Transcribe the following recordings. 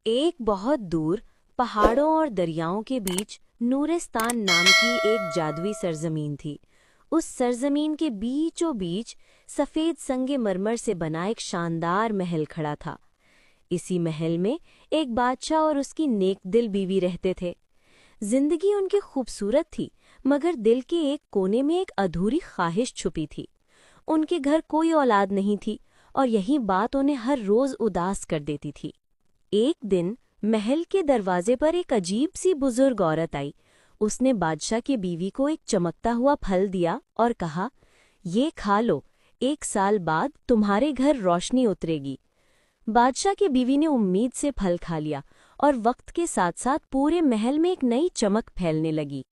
एक बहुत दूर पहाड़ों और दरियाओं के बीच नूरिस्तान नाम की एक जादुई सरजमीन थी। उस सरजमीन के बीचों बीच सफ़ेद संगमरमर से बना एक शानदार महल खड़ा था। इसी महल में एक बादशाह और उसकी नेकदिल बीवी रहते थे। जिंदगी उनकी खूबसूरत थी, मगर दिल के एक कोने में एक अधूरी ख्वाहिश छुपी थी। उनके घर कोई औलाद नहीं थी और यही बात उन्हें हर रोज़ उदास कर देती थी। एक दिन महल के दरवाजे पर एक अजीब सी बुजुर्ग औरत आई। उसने बादशाह की बीवी को एक चमकता हुआ फल दिया और कहा, ये खा लो, 1 साल बाद तुम्हारे घर रोशनी उतरेगी। बादशाह की बीवी ने उम्मीद से फल खा लिया और वक्त के साथ साथ पूरे महल में एक नई चमक फैलने लगी।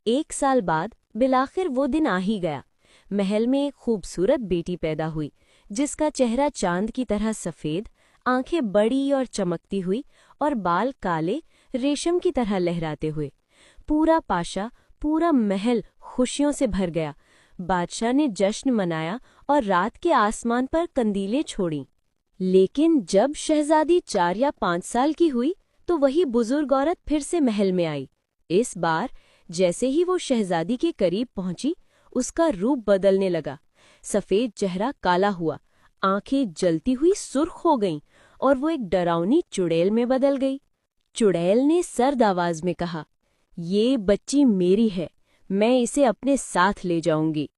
1 साल बाद बिलाखिर वो दिन आ ही गया। महल में एक खूबसूरत बेटी पैदा हुई, जिसका चेहरा चांद की तरह सफ़ेद, आंखें बड़ी और चमकती हुई और बाल काले रेशम की तरह लहराते हुए। पूरा पाशा, पूरा महल खुशियों से भर गया। बादशाह ने जश्न मनाया और रात के आसमान पर कंदीलें छोड़ीं। लेकिन जब शहजादी 4 या 5 साल की हुई तो वही बुजुर्ग औरत फिर से महल में आई। इस बार जैसे ही वो शहजादी के करीब पहुंची, उसका रूप बदलने लगा। सफ़ेद चेहरा काला हुआ, आंखें जलती हुई सुर्ख हो गईं और वो एक डरावनी चुड़ैल में बदल गई। चुड़ैल ने सर्द आवाज में कहा, ये बच्ची मेरी है, मैं इसे अपने साथ ले जाऊंगी।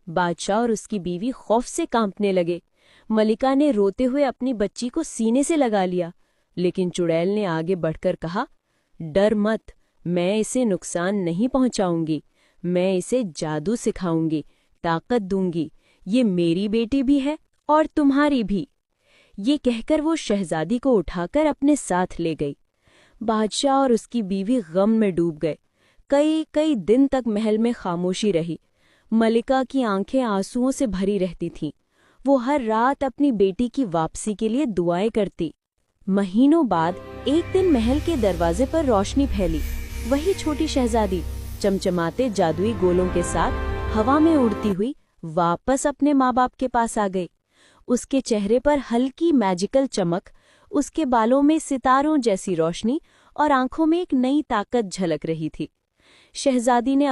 बादशाह और उसकी बीवी खौफ से कांपने लगे। मलिका ने रोते हुए अपनी बच्ची को सीने से लगा लिया, लेकिन चुड़ैल ने आगे बढ़कर कहा, डर मत, मैं इसे नुकसान नहीं पहुंचाऊंगी। मैं इसे जादू सिखाऊंगी, ताकत दूंगी। ये मेरी बेटी भी है और तुम्हारी भी। ये कहकर वो शहजादी को उठाकर अपने साथ ले गई। बादशाह और उसकी बीवी गम में डूब गए। कई कई दिन तक महल में खामोशी रही। मलिका की आंखें आंसुओं से भरी रहती थीं। वो हर रात अपनी बेटी की वापसी के लिए दुआएं करती। महीनों बाद एक दिन महल के दरवाजे पर रोशनी फैली। वही छोटी शहजादी चमचमाते जादुई गोलों के साथ हवा में उड़ती हुई वापस अपने माँ बाप के पास आ गई। उसके चेहरे पर हल्की मैजिकल चमक, उसके बालों में सितारों जैसी रोशनी और आंखों में एक नई ताकत झलक रही थी। शहजादी ने